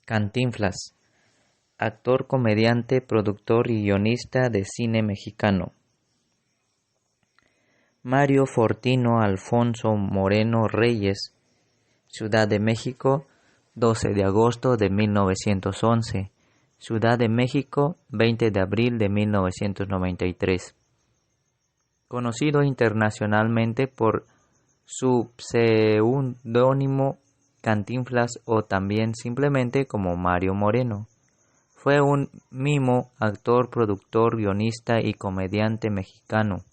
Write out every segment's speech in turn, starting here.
Cantinflas, actor, comediante, productor y guionista de cine mexicano. Mario Fortino Alfonso Moreno Reyes, Ciudad de México, 12 de agosto de 1911, Ciudad de México, 20 de abril de 1993. Conocido internacionalmente por su pseudónimo Cantinflas o también simplemente como Mario Moreno. Fue un mimo, actor, productor, guionista y comediante mexicano.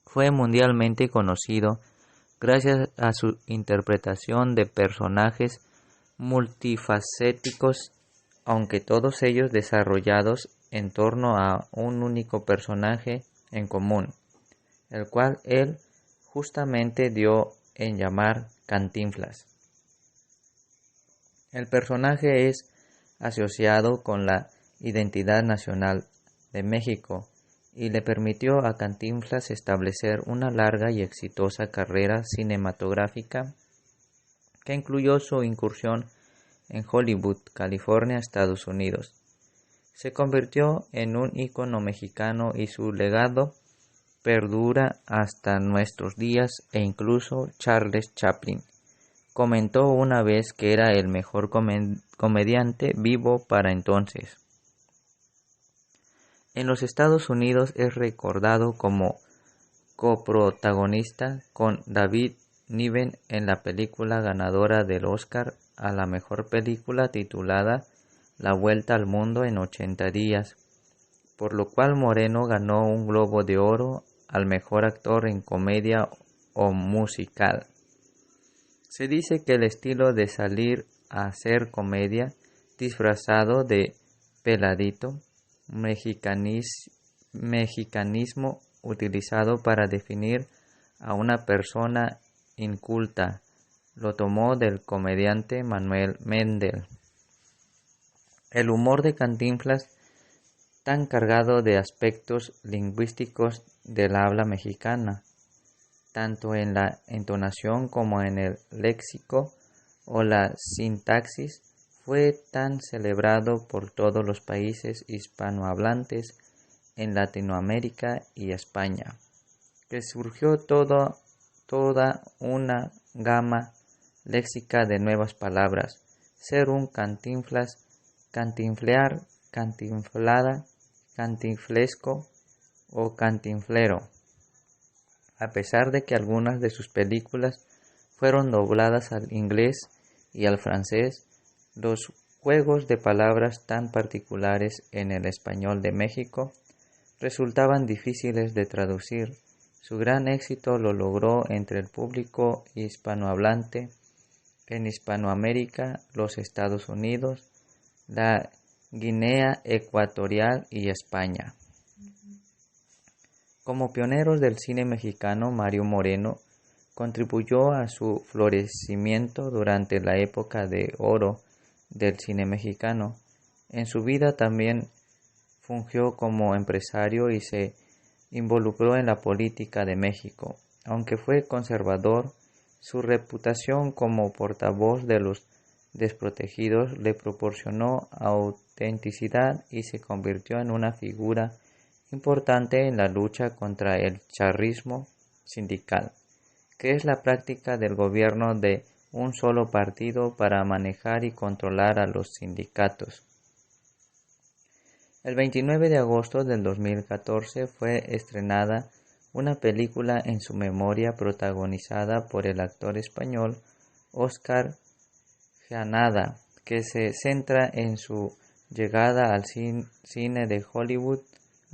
Fue mundialmente conocido gracias a su interpretación de personajes multifacéticos, aunque todos ellos desarrollados en torno a un único personaje en común, el cual él justamente dio en llamar Cantinflas. El personaje es asociado con la identidad nacional de México y le permitió a Cantinflas establecer una larga y exitosa carrera cinematográfica que incluyó su incursión en Hollywood, California, Estados Unidos. Se convirtió en un ícono mexicano y su legado perdura hasta nuestros días e incluso Charles Chaplin comentó una vez que era el mejor comediante vivo para entonces. En los Estados Unidos es recordado como coprotagonista con David Niven en la película ganadora del Oscar a la mejor película titulada La Vuelta al Mundo en 80 días, por lo cual Moreno ganó un Globo de Oro al mejor actor en comedia o musical. Se dice que el estilo de salir a hacer comedia disfrazado de peladito, mexicanismo utilizado para definir a una persona inculta, lo tomó del comediante Manuel Mendel. El humor de Cantinflas, tan cargado de aspectos lingüísticos del habla mexicana, tanto en la entonación como en el léxico o la sintaxis, fue tan celebrado por todos los países hispanohablantes en Latinoamérica y España, que surgió toda una gama léxica de nuevas palabras: ser un cantinflas, cantinflear, cantinflada, cantinflesco o cantinflero. A pesar de que algunas de sus películas fueron dobladas al inglés y al francés, los juegos de palabras tan particulares en el español de México resultaban difíciles de traducir. Su gran éxito lo logró entre el público hispanohablante en Hispanoamérica, los Estados Unidos, la Guinea Ecuatorial y España. Como pioneros del cine mexicano, Mario Moreno contribuyó a su florecimiento durante la época de oro del cine mexicano. En su vida también fungió como empresario y se involucró en la política de México. Aunque fue conservador, su reputación como portavoz de los desprotegidos le proporcionó autenticidad y se convirtió en una figura importante en la lucha contra el charrismo sindical, que es la práctica del gobierno de un solo partido para manejar y controlar a los sindicatos. El 29 de agosto del 2014 fue estrenada una película en su memoria protagonizada por el actor español Óscar Gianada, que se centra en su llegada al cine de Hollywood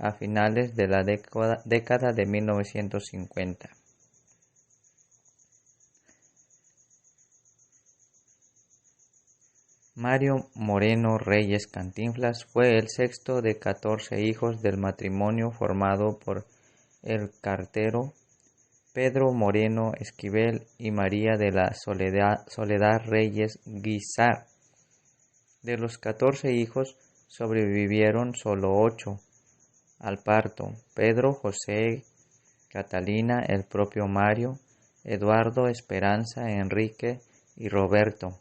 a finales de la década de 1950. Mario Moreno Reyes Cantinflas fue el sexto de 14 hijos del matrimonio formado por el cartero Pedro Moreno Esquivel y María de la Soledad Reyes Guízar. De los 14 hijos sobrevivieron solo 8 al parto: Pedro, José, Catalina, el propio Mario, Eduardo, Esperanza, Enrique y Roberto.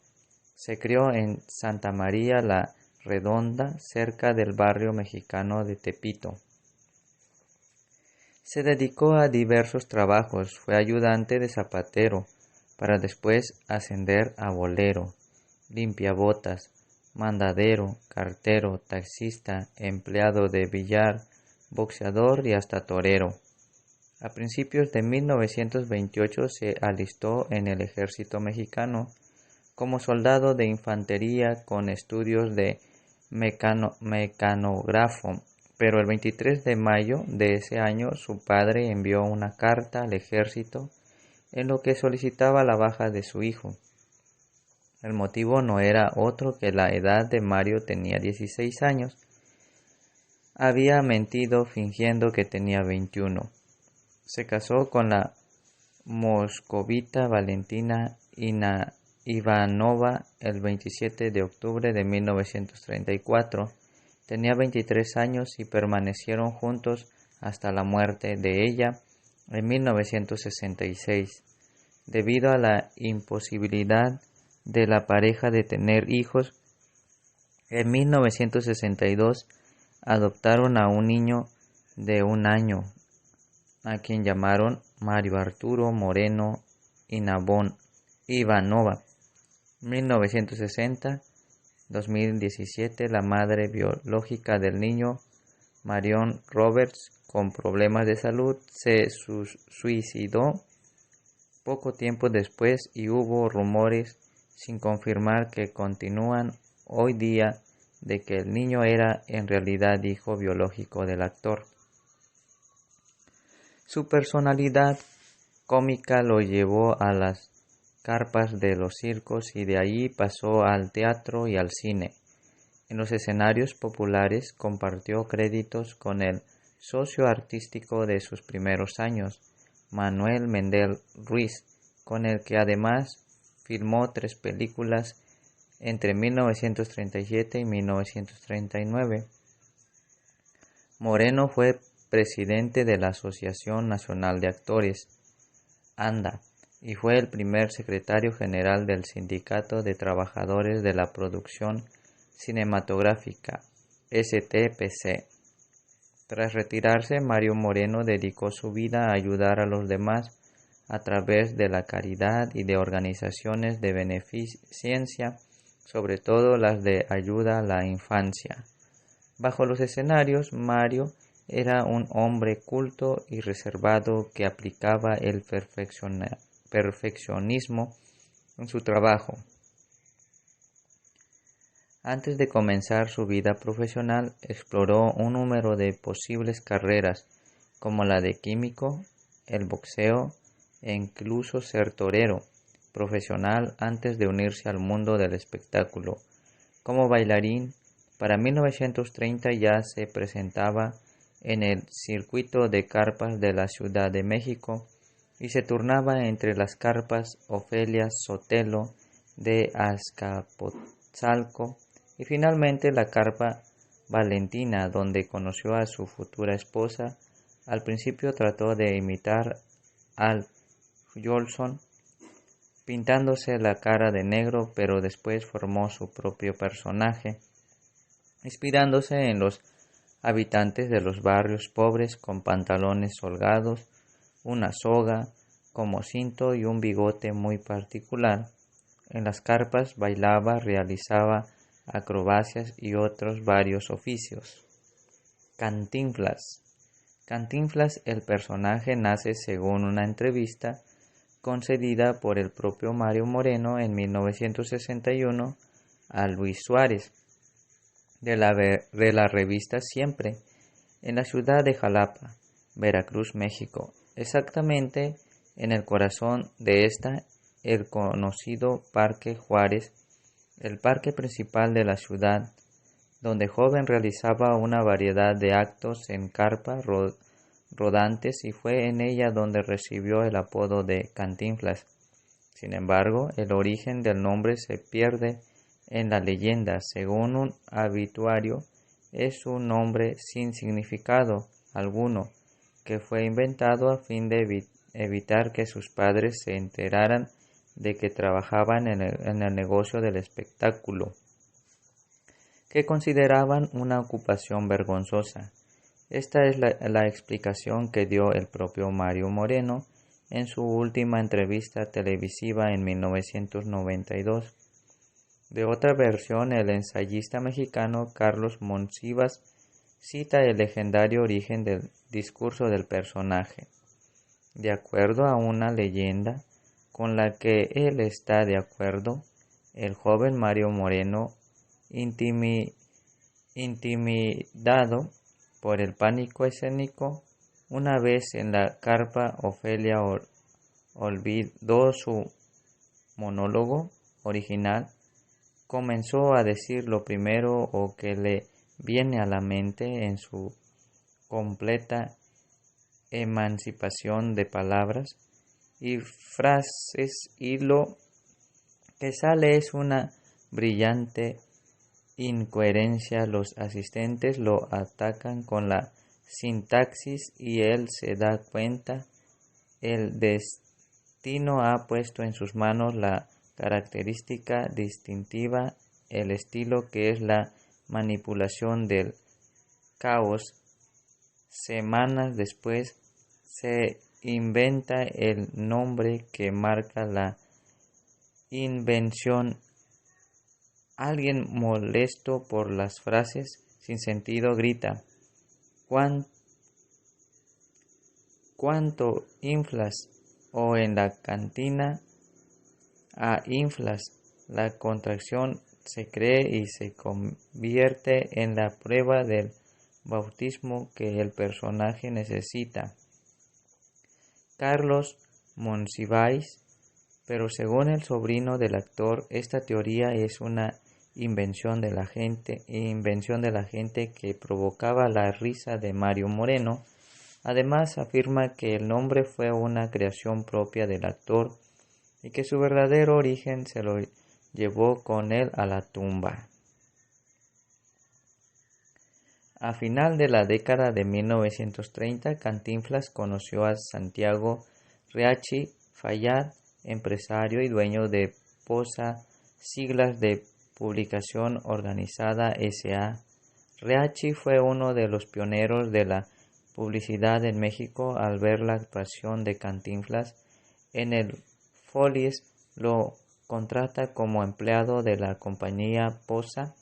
Se crió en Santa María la Redonda, cerca del barrio mexicano de Tepito. Se dedicó a diversos trabajos, fue ayudante de zapatero, para después ascender a bolero, limpiabotas, mandadero, cartero, taxista, empleado de billar, boxeador y hasta torero. A principios de 1928 se alistó en el ejército mexicano como soldado de infantería con estudios de mecanógrafo, pero el 23 de mayo de ese año su padre envió una carta al ejército en lo que solicitaba la baja de su hijo. El motivo no era otro que la edad de Mario tenía 16 años. Había mentido fingiendo que tenía 21. Se casó con la moscovita Valentina Ivanova el 27 de octubre de 1934. Tenía 23 años y permanecieron juntos hasta la muerte de ella en 1966. Debido a la imposibilidad de la pareja de tener hijos, en 1962 adoptaron a un niño de 1 año, a quien llamaron Mario Arturo Moreno Ivanova. 1960-2017, la madre biológica del niño, Marion Roberts, con problemas de salud, se suicidó poco tiempo después y hubo rumores sin confirmar que continúan hoy día de que el niño era en realidad hijo biológico del actor. Su personalidad cómica lo llevó a las carpas de los circos y de allí pasó al teatro y al cine. En los escenarios populares compartió créditos con el socio artístico de sus primeros años, Manuel Mendel Ruiz, con el que además filmó 3 películas entre 1937 y 1939. Moreno fue presidente de la Asociación Nacional de Actores, ANDA, y fue el primer secretario general del Sindicato de Trabajadores de la Producción Cinematográfica, STPC. Tras retirarse, Mario Moreno dedicó su vida a ayudar a los demás a través de la caridad y de organizaciones de beneficencia, sobre todo las de ayuda a la infancia. Bajo los escenarios, Mario era un hombre culto y reservado que aplicaba el perfeccionismo en su trabajo. Antes de comenzar su vida profesional, exploró un número de posibles carreras, como la de químico, el boxeo e incluso ser torero profesional antes de unirse al mundo del espectáculo. Como bailarín, para 1930 ya se presentaba en el circuito de carpas de la Ciudad de México y se turnaba entre las carpas Ofelia Sotelo de Azcapotzalco y finalmente la carpa Valentina, donde conoció a su futura esposa. Al principio trató de imitar al Jolson, pintándose la cara de negro, pero después formó su propio personaje, inspirándose en los habitantes de los barrios pobres con pantalones holgados, una soga como cinto y un bigote muy particular. En las carpas bailaba, realizaba acrobacias y otros varios oficios. Cantinflas. Cantinflas, el personaje, nace según una entrevista concedida por el propio Mario Moreno en 1961 a Luis Suárez, de la revista Siempre, en la ciudad de Jalapa, Veracruz, México, exactamente en el corazón de esta, el conocido Parque Juárez, el parque principal de la ciudad, donde joven realizaba una variedad de actos en carpa rodantes y fue en ella donde recibió el apodo de Cantinflas. Sin embargo, el origen del nombre se pierde en la leyenda. Según un obituario, es un nombre sin significado alguno, que fue inventado a fin de evitar que sus padres se enteraran de que trabajaban en el negocio del espectáculo, que consideraban una ocupación vergonzosa. Esta es la explicación que dio el propio Mario Moreno en su última entrevista televisiva en 1992. De otra versión, el ensayista mexicano Carlos Monsivas cita el legendario origen del discurso del personaje. De acuerdo a una leyenda con la que él está de acuerdo, el joven Mario Moreno, intimidado por el pánico escénico, una vez en la carpa Ofelia olvidó su monólogo original, comenzó a decir lo primero o que le viene a la mente en su completa emancipación de palabras y frases, y lo que sale es una brillante incoherencia. Los asistentes lo atacan con la sintaxis y él se da cuenta. El destino ha puesto en sus manos la característica distintiva, el estilo que es la manipulación del caos. Semanas después se inventa el nombre que marca la invención. Alguien molesto por las frases sin sentido grita: ¿Cuánto inflas? O en la cantina: a inflas. La contracción se cree y se convierte en la prueba del bautismo que el personaje necesita. Carlos Monsiváis. Pero según el sobrino del actor, esta teoría es una invención de la gente que provocaba la risa de Mario Moreno. Además, afirma que el nombre fue una creación propia del actor y que su verdadero origen se lo llevó con él a la tumba. A final de la década de 1930, Cantinflas conoció a Santiago Reacci Fayad, empresario y dueño de POSA, siglas de Publicación Organizada S.A. Reacci fue uno de los pioneros de la publicidad en México. Al ver la actuación de Cantinflas en el Folies, lo contrata como empleado de la compañía POSA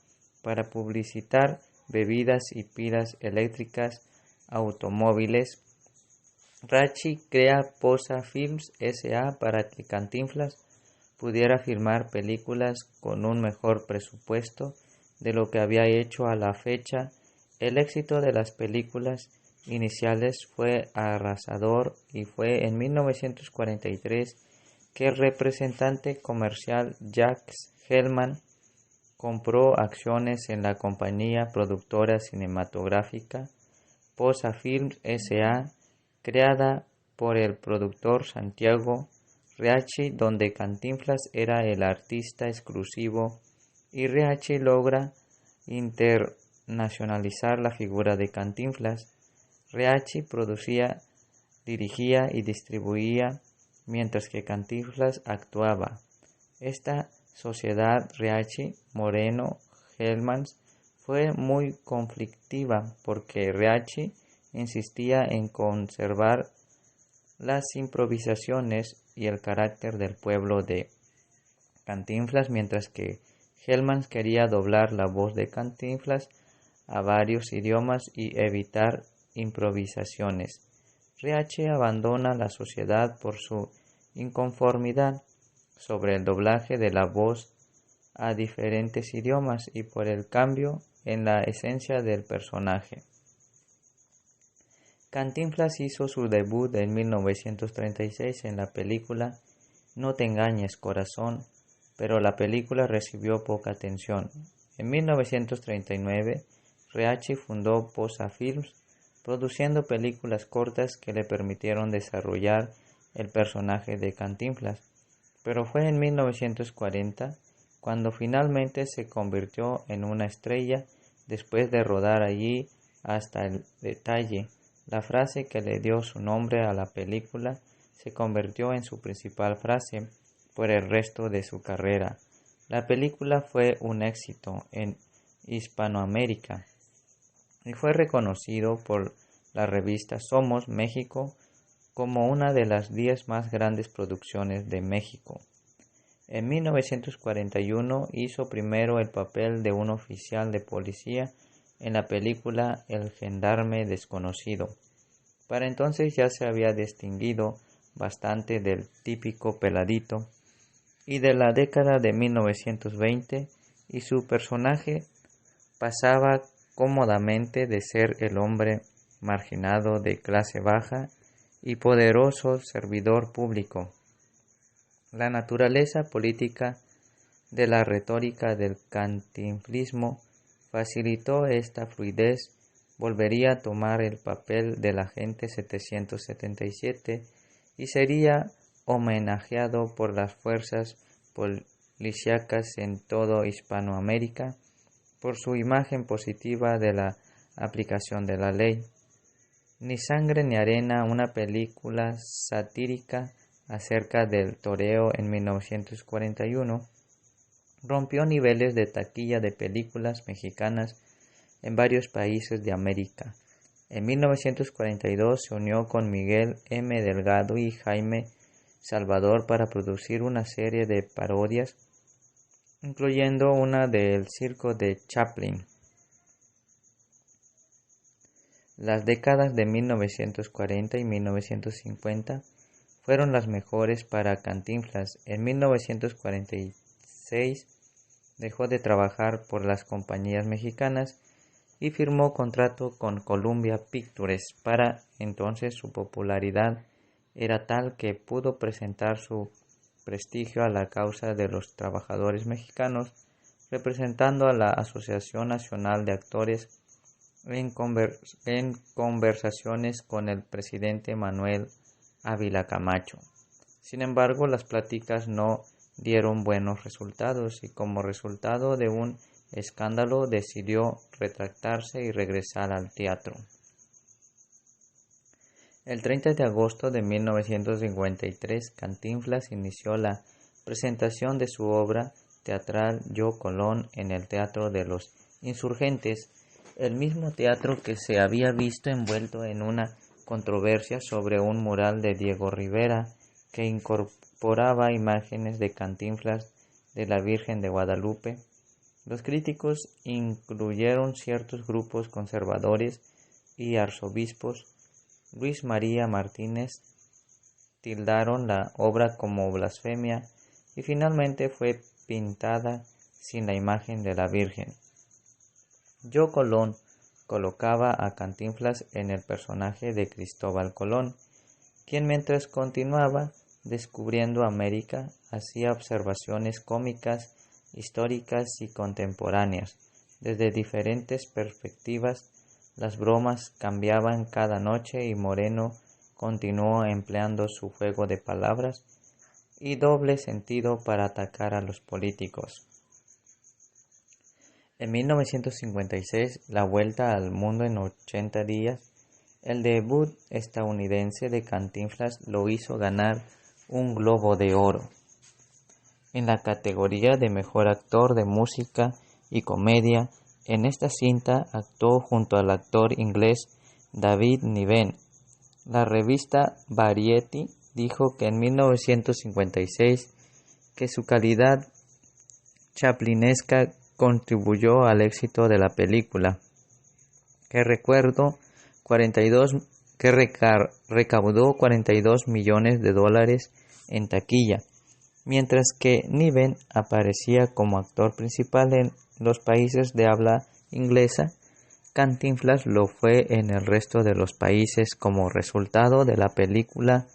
para publicitar bebidas y pilas eléctricas, automóviles. Reacci crea POSA Films S.A. para que Cantinflas pudiera filmar películas con un mejor presupuesto de lo que había hecho a la fecha. El éxito de las películas iniciales fue arrasador y fue en 1943 que el representante comercial Jacques Hellman compró acciones en la compañía productora cinematográfica POSA Films S.A., creada por el productor Santiago Reacci, donde Cantinflas era el artista exclusivo, y Reacci logra internacionalizar la figura de Cantinflas. Reacci producía, dirigía y distribuía, mientras que Cantinflas actuaba. Esta sociedad Reacci, Moreno, Hellmans fue muy conflictiva porque Reacci insistía en conservar las improvisaciones y el carácter del pueblo de Cantinflas, mientras que Hellmans quería doblar la voz de Cantinflas a varios idiomas y evitar improvisaciones. Reacci abandona la sociedad por su inconformidad sobre el doblaje de la voz a diferentes idiomas y por el cambio en la esencia del personaje. Cantinflas hizo su debut en 1936 en la película No te engañes, corazón, pero la película recibió poca atención. En 1939, Reacci fundó POSA Films, produciendo películas cortas que le permitieron desarrollar el personaje de Cantinflas, pero fue en 1940 cuando finalmente se convirtió en una estrella después de rodar allí hasta el detalle. La frase que le dio su nombre a la película se convirtió en su principal frase, por el resto de su carrera. La película fue un éxito en Hispanoamérica y fue reconocido por la revista Somos México como una de las 10 más grandes producciones de México. En 1941 hizo primero el papel de un oficial de policía en la película El gendarme desconocido. Para entonces ya se había distinguido bastante del típico peladito y de la década de 1920, y su personaje pasaba cómodamente de ser el hombre marginado de clase baja y poderoso servidor público. La naturaleza política de la retórica del cantinflismo facilitó esta fluidez. Volvería a tomar el papel del agente 777 y sería homenajeado por las fuerzas policíacas en todo Hispanoamérica por su imagen positiva de la aplicación de la ley. Ni sangre ni arena, una película satírica acerca del toreo en 1941, rompió niveles de taquilla de películas mexicanas en varios países de América. En 1942 se unió con Miguel M. Delgado y Jaime Salvador para producir una serie de parodias, incluyendo una del circo de Chaplin. Las décadas de 1940 y 1950 fueron las mejores para Cantinflas. En 1946 dejó de trabajar por las compañías mexicanas y firmó contrato con Columbia Pictures. Para entonces su popularidad era tal que pudo presentar su prestigio a la causa de los trabajadores mexicanos, representando a la Asociación Nacional de Actores en conversaciones con el presidente Manuel Ávila Camacho. Sin embargo, las pláticas no dieron buenos resultados y como resultado de un escándalo decidió retractarse y regresar al teatro. El 30 de agosto de 1953, Cantinflas inició la presentación de su obra teatral Yo Colón en el Teatro de los Insurgentes, el mismo teatro que se había visto envuelto en una controversia sobre un mural de Diego Rivera que incorporaba imágenes de Cantinflas de la Virgen de Guadalupe. Los críticos, incluyeron ciertos grupos conservadores y arzobispos, Luis María Martínez, tildaron la obra como blasfemia y finalmente fue pintada sin la imagen de la Virgen. Yo Colón colocaba a Cantinflas en el personaje de Cristóbal Colón, quien mientras continuaba descubriendo América hacía observaciones cómicas, históricas y contemporáneas. Desde diferentes perspectivas, las bromas cambiaban cada noche y Moreno continuó empleando su juego de palabras y doble sentido para atacar a los políticos. En 1956, La Vuelta al Mundo en 80 días, el debut estadounidense de Cantinflas lo hizo ganar un Globo de Oro. En la categoría de Mejor Actor de Música y Comedia, en esta cinta actuó junto al actor inglés David Niven. La revista Variety dijo que en 1956 que su calidad chaplinesca contribuyó al éxito de la película, que recaudó 42 millones de dólares en taquilla, mientras que Niven aparecía como actor principal en los países de habla inglesa. Cantinflas lo fue en el resto de los países. Como resultado de la película,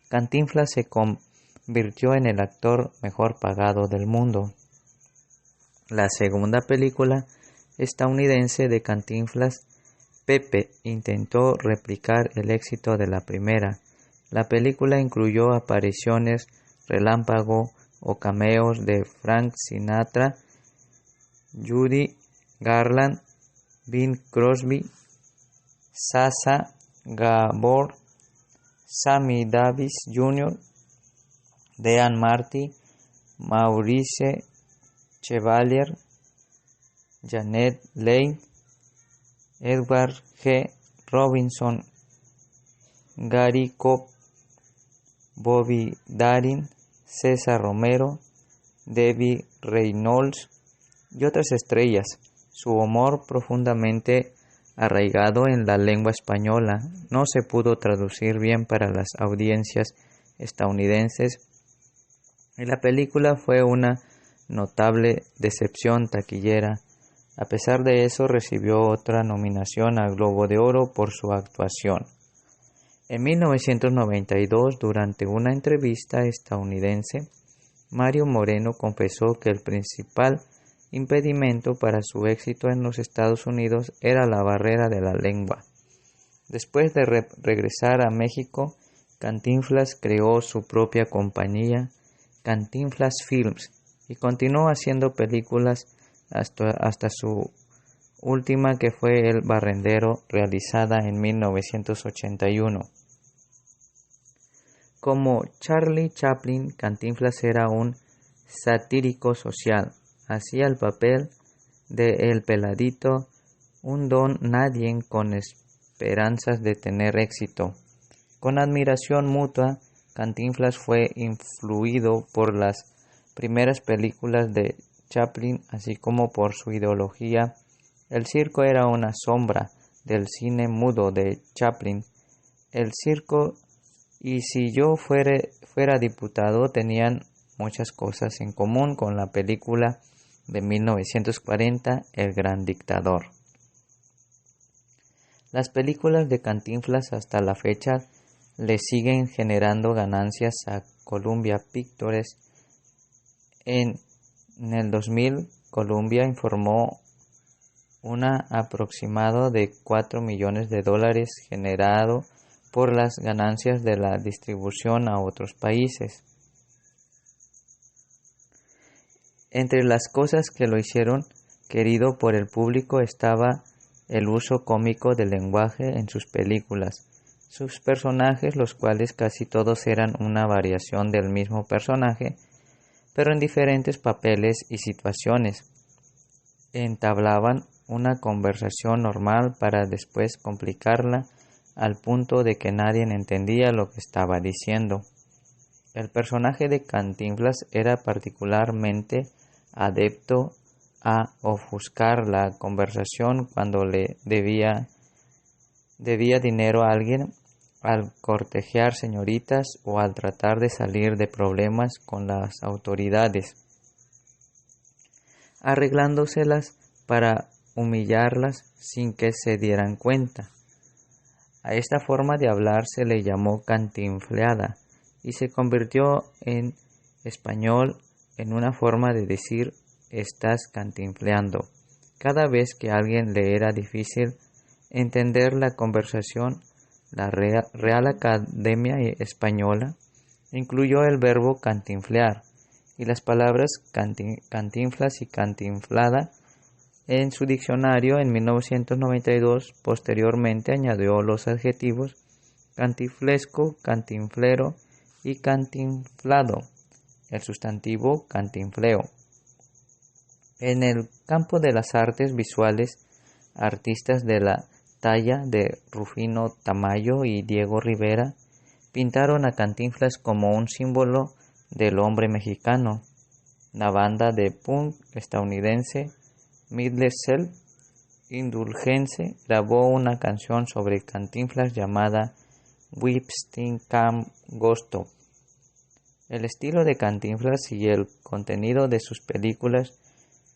Cantinflas se convirtió en el actor mejor pagado del mundo. La segunda película estadounidense de Cantinflas, Pepe, intentó replicar el éxito de la primera. La película incluyó apariciones relámpago o cameos de Frank Sinatra, Judy Garland, Bing Crosby, Sacha Gabor, Sammy Davis Jr., Dean Marty, Maurice Chevalier, Janet Leigh, Edward G. Robinson, Gary Cobb, Bobby Darin, César Romero, Debbie Reynolds y otras estrellas. Su humor, profundamente arraigado en la lengua española, no se pudo traducir bien para las audiencias estadounidenses y la película fue una notable decepción taquillera. A pesar de eso, recibió otra nominación al Globo de Oro por su actuación. En 1992, durante una entrevista estadounidense, Mario Moreno confesó que el principal impedimento para su éxito en los Estados Unidos era la barrera de la lengua. Después de regresar a México, Cantinflas creó su propia compañía, Cantinflas Films, y continuó haciendo películas hasta su última, que fue El Barrendero, realizada en 1981. Como Charlie Chaplin, Cantinflas era un satírico social. Hacía el papel de El Peladito, un don nadie con esperanzas de tener éxito. Con admiración mutua, Cantinflas fue influido por las primeras películas de Chaplin, así como por su ideología. El circo era una sombra del cine mudo de Chaplin. El circo y Si yo fuera diputado tenían muchas cosas en común con la película de 1940, El Gran Dictador. Las películas de Cantinflas hasta la fecha le siguen generando ganancias a Columbia Pictures. En el 2000, Columbia informó un aproximado de $4 millones generado por las ganancias de la distribución a otros países. Entre las cosas que lo hicieron querido por el público estaba el uso cómico del lenguaje en sus películas. Sus personajes, los cuales casi todos eran una variación del mismo personaje, pero en diferentes papeles y situaciones, entablaban una conversación normal para después complicarla al punto de que nadie entendía lo que estaba diciendo. El personaje de Cantinflas era particularmente adepto a ofuscar la conversación cuando le debía dinero a alguien, al cortejar señoritas o al tratar de salir de problemas con las autoridades, arreglándoselas para humillarlas sin que se dieran cuenta. A esta forma de hablar se le llamó cantinfleada y se convirtió en español en una forma de decir estás cantinfleando. Cada vez que a alguien le era difícil entender la conversación, la Real Academia Española incluyó el verbo cantinflear y las palabras cantinflas y cantinflada en su diccionario en 1992. Posteriormente añadió los adjetivos cantinflesco, cantinflero y cantinflado, el sustantivo cantinfleo. En el campo de las artes visuales, artistas de la talla de Rufino Tamayo y Diego Rivera pintaron a Cantinflas como un símbolo del hombre mexicano. La banda de punk estadounidense Midler Indulgence grabó una canción sobre Cantinflas llamada Whipsting Camp Gusto. El estilo de Cantinflas y el contenido de sus películas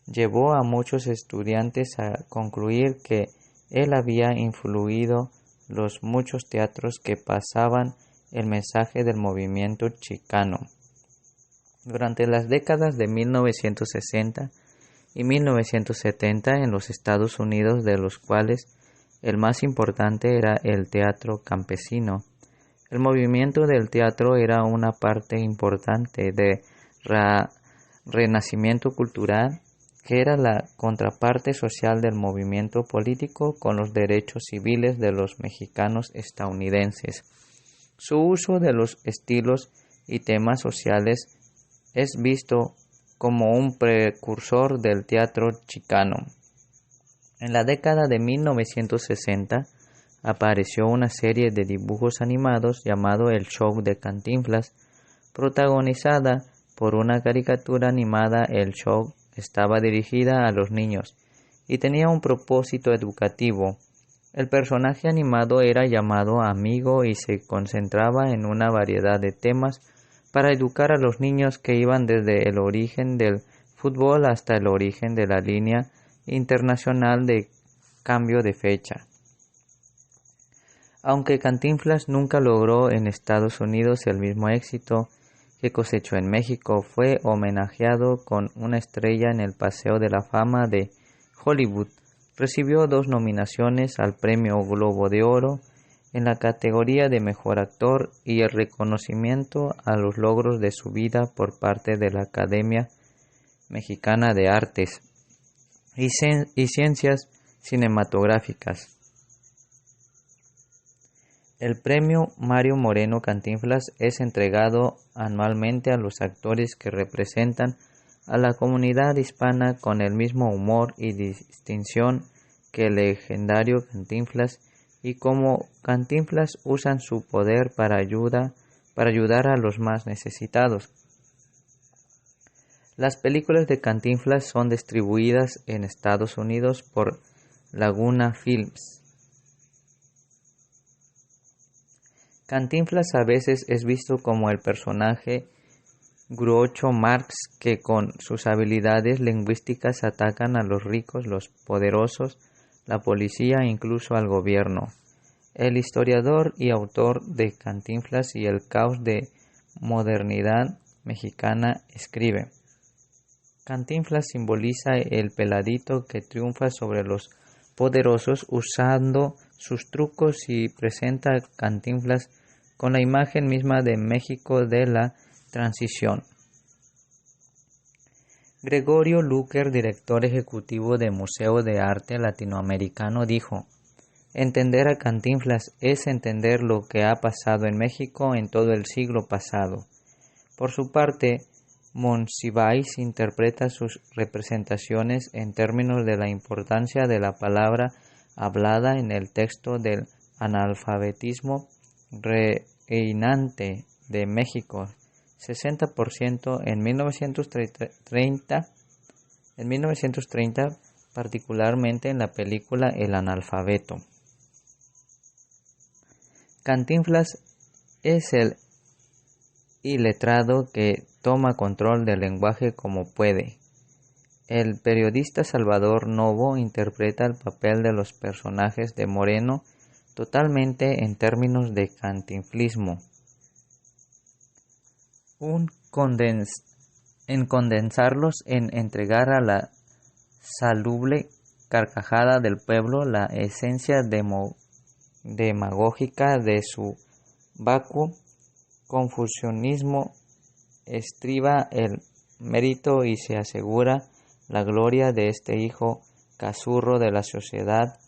llevó a muchos estudiantes a concluir que él había influido los muchos teatros que pasaban el mensaje del movimiento chicano. Durante las décadas de 1960 y 1970 en los Estados Unidos, de los cuales el más importante era el teatro campesino, el movimiento del teatro era una parte importante de renacimiento cultural, que era la contraparte social del movimiento político con los derechos civiles de los mexicanos estadounidenses. Su uso de los estilos y temas sociales es visto como un precursor del teatro chicano. En la década de 1960 apareció una serie de dibujos animados llamado El Show de Cantinflas, protagonizada por una caricatura animada. El show estaba dirigida a los niños y tenía un propósito educativo. El personaje animado era llamado Amigo y se concentraba en una variedad de temas para educar a los niños que iban desde el origen del fútbol hasta el origen de la línea internacional de cambio de fecha. Aunque Cantinflas nunca logró en Estados Unidos el mismo éxito que cosechó en México, fue homenajeado con una estrella en el Paseo de la Fama de Hollywood. Recibió 2 nominaciones al Premio Globo de Oro en la categoría de Mejor Actor y el reconocimiento a los logros de su vida por parte de la Academia Mexicana de Artes y Ciencias Cinematográficas. El premio Mario Moreno Cantinflas es entregado anualmente a los actores que representan a la comunidad hispana con el mismo humor y distinción que el legendario Cantinflas, y como Cantinflas usan su poder para ayudar a los más necesitados. Las películas de Cantinflas son distribuidas en Estados Unidos por Laguna Films. Cantinflas a veces es visto como el personaje Groucho Marx que con sus habilidades lingüísticas atacan a los ricos, los poderosos, la policía e incluso al gobierno. El historiador y autor de Cantinflas y el caos de modernidad mexicana escribe: Cantinflas simboliza el peladito que triunfa sobre los poderosos usando sus trucos y presenta a Cantinflas con la imagen misma de México de la transición. Gregorio Luker, director ejecutivo del Museo de Arte Latinoamericano, dijo: entender a Cantinflas es entender lo que ha pasado en México en todo el siglo pasado. Por su parte, Monsiváis interpreta sus representaciones en términos de la importancia de la palabra hablada en el texto del analfabetismo reinante de México, 60% en 1930, particularmente en la película El analfabeto. Cantinflas es el iletrado que toma control del lenguaje como puede. El periodista Salvador Novo interpreta el papel de los personajes de Moreno totalmente en términos de cantinflismo. En condensarlos, en entregar a la salubre carcajada del pueblo la esencia demagógica de su vacuo confucianismo, estriba el mérito y se asegura la gloria de este hijo cazurro de la sociedad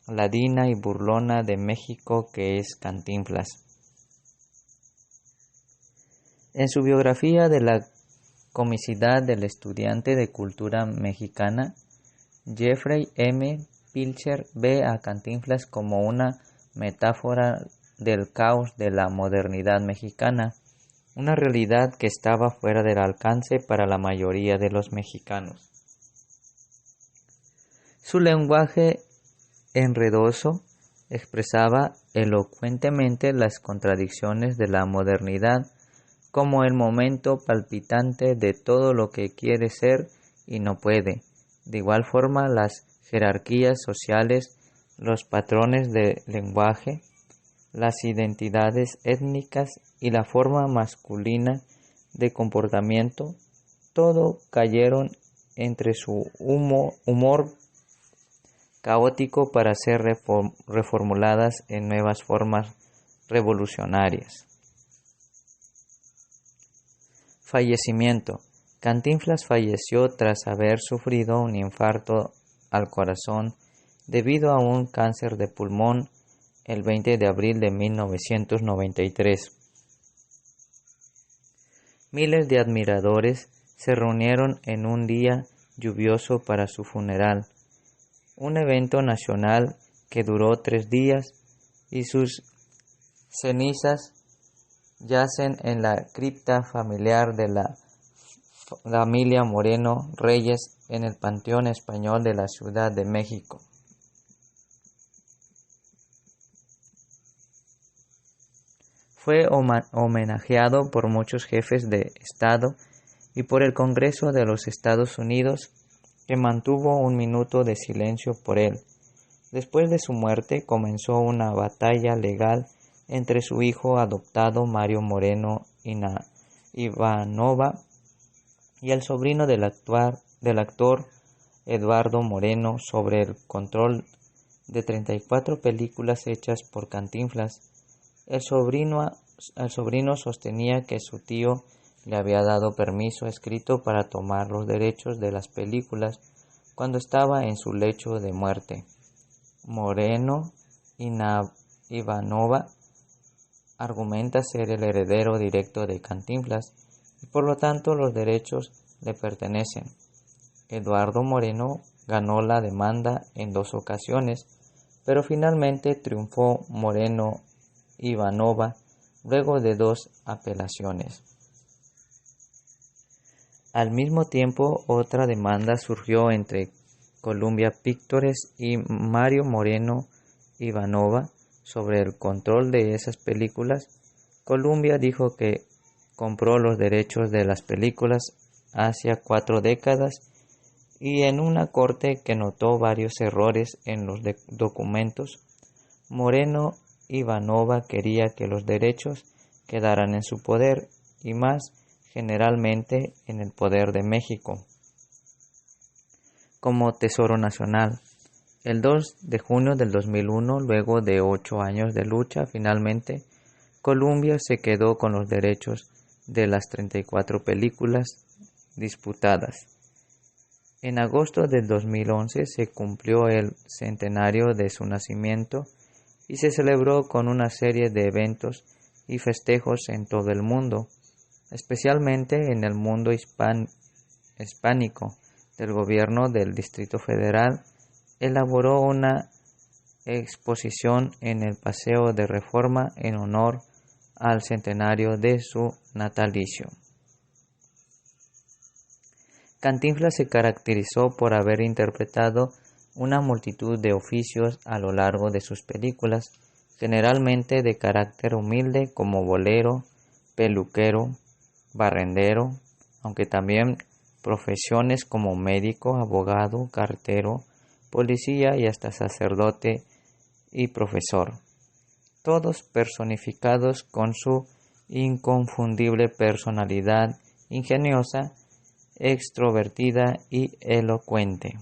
ladina y burlona de México que es Cantinflas. En su biografía de la comicidad del estudiante de cultura mexicana, Jeffrey M. Pilcher ve a Cantinflas como una metáfora del caos de la modernidad mexicana, una realidad que estaba fuera del alcance para la mayoría de los mexicanos. Su lenguaje enredoso expresaba elocuentemente las contradicciones de la modernidad como el momento palpitante de todo lo que quiere ser y no puede. De igual forma, las jerarquías sociales, los patrones de lenguaje, las identidades étnicas y la forma masculina de comportamiento, todo cayeron entre su humor caótico para ser reformuladas en nuevas formas revolucionarias. Fallecimiento. Cantinflas falleció tras haber sufrido un infarto al corazón debido a un cáncer de pulmón el 20 de abril de 1993. Miles de admiradores se reunieron en un día lluvioso para su funeral, un evento nacional que duró 3 días y sus cenizas yacen en la cripta familiar de la familia Moreno Reyes en el Panteón Español de la Ciudad de México. Fue homenajeado por muchos jefes de Estado y por el Congreso de los Estados Unidos, que mantuvo un minuto de silencio por él. Después de su muerte comenzó una batalla legal entre su hijo adoptado Mario Moreno Ivanova y el sobrino del actor Eduardo Moreno sobre el control de 34 películas hechas por Cantinflas. El sobrino sostenía que su tío le había dado permiso escrito para tomar los derechos de las películas cuando estaba en su lecho de muerte. Moreno Ivanova argumenta ser el heredero directo de Cantinflas y por lo tanto los derechos le pertenecen. Eduardo Moreno ganó la demanda en 2 ocasiones, pero finalmente triunfó Moreno Ivanova luego de 2 apelaciones. Al mismo tiempo, otra demanda surgió entre Columbia Pictures y Mario Moreno Ivanova sobre el control de esas películas. Columbia dijo que compró los derechos de las películas hacia 4 décadas y en una corte que notó varios errores en los documentos, Moreno Ivanova quería que los derechos quedaran en su poder y más generalmente en el poder de México como Tesoro Nacional. El 2 de junio del 2001, luego de 8 años de lucha, finalmente Columbia se quedó con los derechos de las 34 películas disputadas. En agosto del 2011 se cumplió el centenario de su nacimiento y se celebró con una serie de eventos y festejos en todo el mundo, especialmente en el mundo hispánico. El gobierno del Distrito Federal elaboró una exposición en el Paseo de Reforma en honor al centenario de su natalicio. Cantinflas se caracterizó por haber interpretado una multitud de oficios a lo largo de sus películas, generalmente de carácter humilde como bolero, peluquero, barrendero, aunque también profesiones como médico, abogado, cartero, policía y hasta sacerdote y profesor, todos personificados con su inconfundible personalidad ingeniosa, extrovertida y elocuente.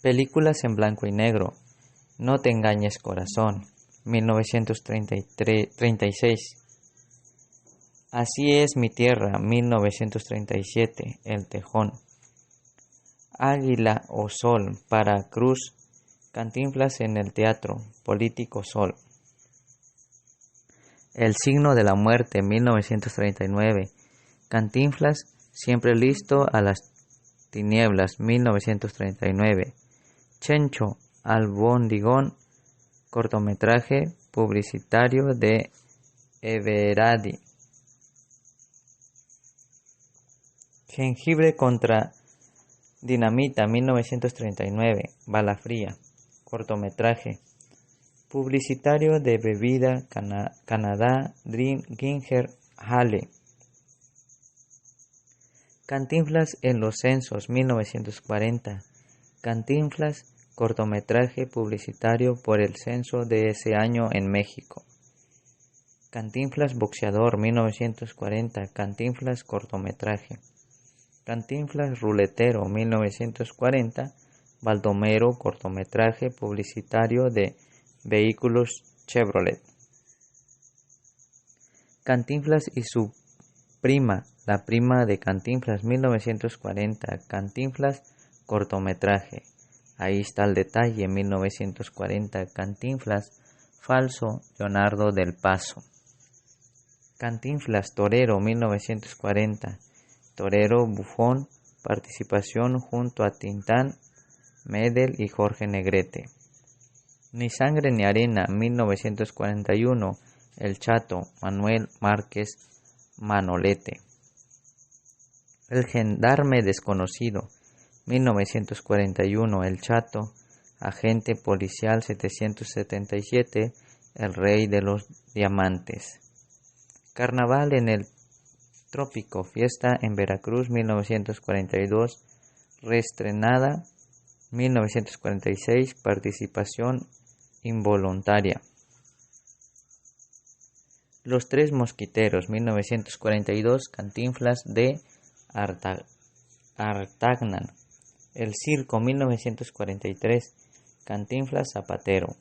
Películas en blanco y negro. No te engañes, corazón, 1936. Así es mi tierra, 1937, El Tejón. Águila o Sol, para Cruz, Cantinflas en el teatro, Político Sol. El signo de la muerte, 1939, Cantinflas, siempre listo a las tinieblas, 1939. Chencho, Albondigón, cortometraje publicitario de Everadi. Jengibre contra dinamita, 1939, Bala Fría, cortometraje publicitario de bebida Canadá Dream Ginger Ale. Cantinflas en los censos, 1940, Cantinflas, cortometraje publicitario por el censo de ese año en México. Cantinflas boxeador, 1940, Cantinflas cortometraje. Cantinflas ruletero, 1940, Baldomero, cortometraje publicitario de vehículos Chevrolet. Cantinflas y su prima, la prima de Cantinflas, 1940, Cantinflas cortometraje. Ahí está el detalle, 1940, Cantinflas falso, Leonardo del Paso. Cantinflas Torero 1940. Torero bufón, participación junto a Tintán, Medel y Jorge Negrete. Ni sangre ni arena 1941. El Chato, Manuel Márquez Manolete. El gendarme desconocido 1941. El Chato, agente policial 777. El rey de los diamantes. Carnaval en el Trópico, fiesta en Veracruz 1942. Reestrenada 1946. Participación involuntaria. Los Tres Mosquiteros 1942. Cantinflas de Artagnan. El Circo 1943. Cantinflas Zapatero.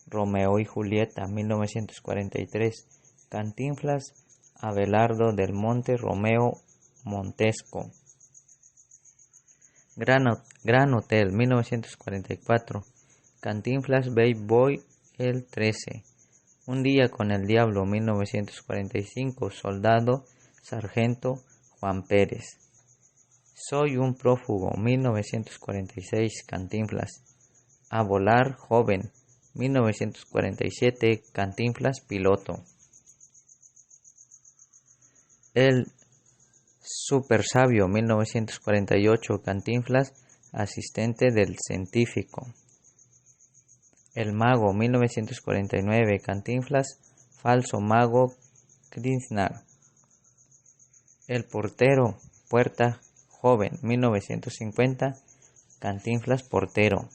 Romeo y Julieta 1943. Cantinflas Abelardo del Monte Romeo Montesco. Gran Hotel 1944. Cantinflas Baby Boy el 13. Un día con el diablo 1945. Soldado Sargento Juan Pérez. Soy un prófugo 1946. Cantinflas. A volar joven 1947. Cantinflas Piloto. El Super Sabio 1948. Cantinflas Asistente del Científico. El Mago 1949. Cantinflas Falso Mago Krishna. El Portero Puerta Joven 1950. Cantinflas Portero.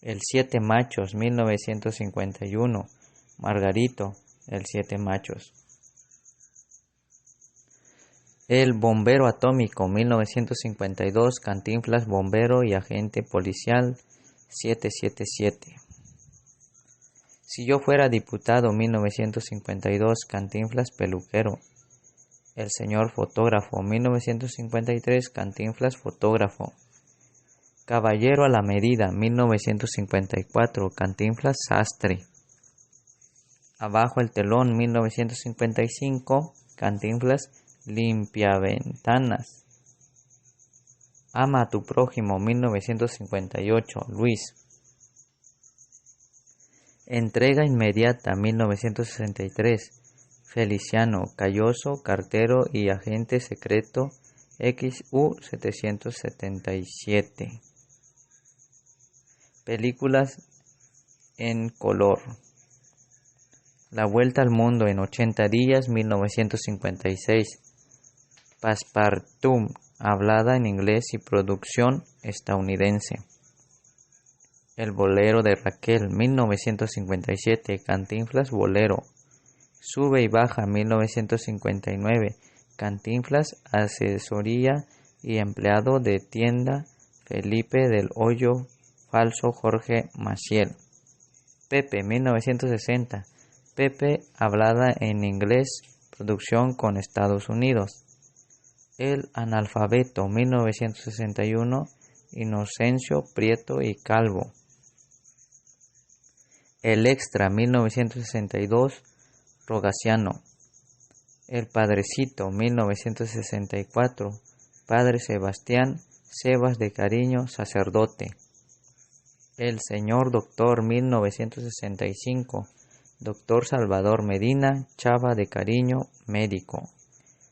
El Siete Machos 1951. Margarito, el Siete Machos. El Bombero Atómico 1952. Cantinflas Bombero y Agente Policial 777. Si yo fuera diputado 1952. Cantinflas Peluquero. El Señor Fotógrafo 1953. Cantinflas Fotógrafo. Caballero a la Medida 1954. Cantinflas Sastre. Abajo el Telón 1955. Cantinflas Limpiaventanas. Ama a tu prójimo 1958. Luis. Entrega inmediata 1963. Feliciano Calloso, cartero y agente secreto XU 777. Películas en color. La Vuelta al Mundo en 80 días 1956. Passepartout, hablada en inglés y producción estadounidense. El Bolero de Raquel 1957. Cantinflas Bolero. Sube y Baja 1959. Cantinflas Asesoría y empleado de tienda Felipe del Hoyo Falso Jorge Maciel. Pepe 1960. Pepe hablada en inglés, producción con Estados Unidos. El Analfabeto 1961. Inocencio Prieto y Calvo. El Extra 1962. Rogaciano. El Padrecito 1964. Padre Sebastián Sebas de Cariño, sacerdote. El Señor Doctor 1965. Doctor Salvador Medina Chava de Cariño, médico.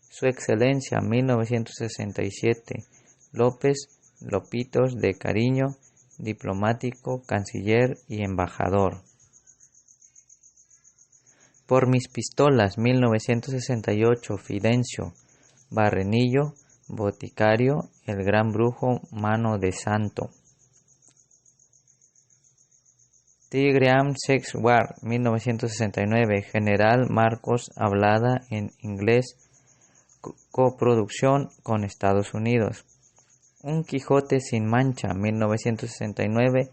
Su Excelencia 1967. López Lopitos de Cariño, diplomático, canciller y embajador. Por mis pistolas 1968. Fidencio Barrenillo, boticario, el gran brujo Mano de Santo. Tigream Sex War 1969. General Marcos hablada en inglés, coproducción con Estados Unidos. Un Quijote sin mancha 1969.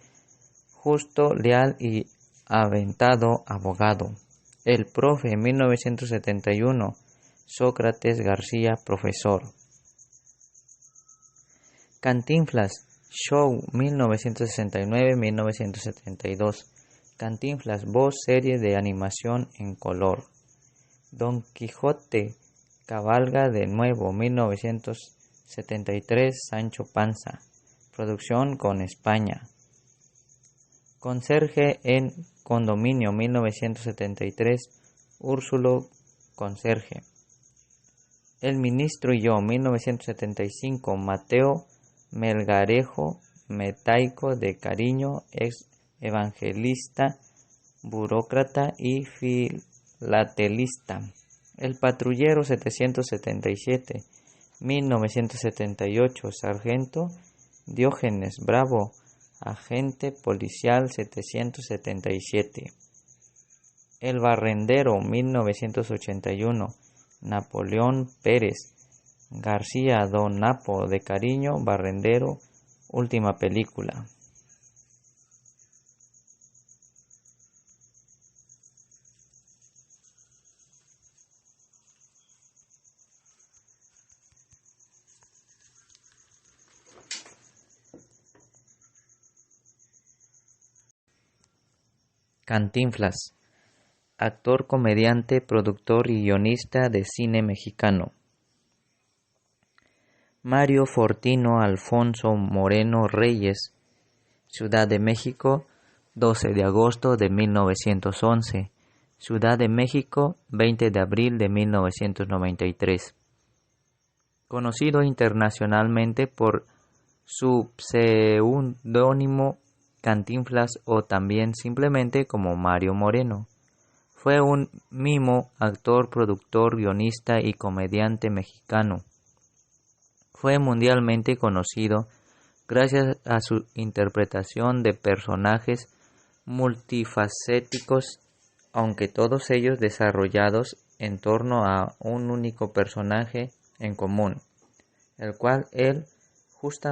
Justo, leal y aventado abogado. El Profe 1971. Sócrates García, profesor. Cantinflas Show 1969-1972. Cantinflas voz, serie de animación en color. Don Quijote cabalga de nuevo, 1973, Sancho Panza. Producción con España. Conserje en Condominio, 1973, Úrsulo Conserje. El ministro y yo, 1975, Mateo Melgarejo Metaico de Cariño, ex evangelista, burócrata y filatelista. El patrullero, 777, 1978, Sargento Diógenes Bravo, agente policial, 777. El barrendero, 1981, Napoleón Pérez García, Don Napo de Cariño, barrendero, última película. Cantinflas, actor, comediante, productor y guionista de cine mexicano. Mario Fortino Alfonso Moreno Reyes, Ciudad de México, 12 de agosto de 1911, Ciudad de México, 20 de abril de 1993. Conocido internacionalmente por su pseudónimo Cantinflas o también simplemente como Mario Moreno. Fue un mimo, actor, productor, guionista y comediante mexicano. Fue mundialmente conocido gracias a su interpretación de personajes multifacéticos, aunque todos ellos desarrollados en torno a un único personaje en común, el cual él justamente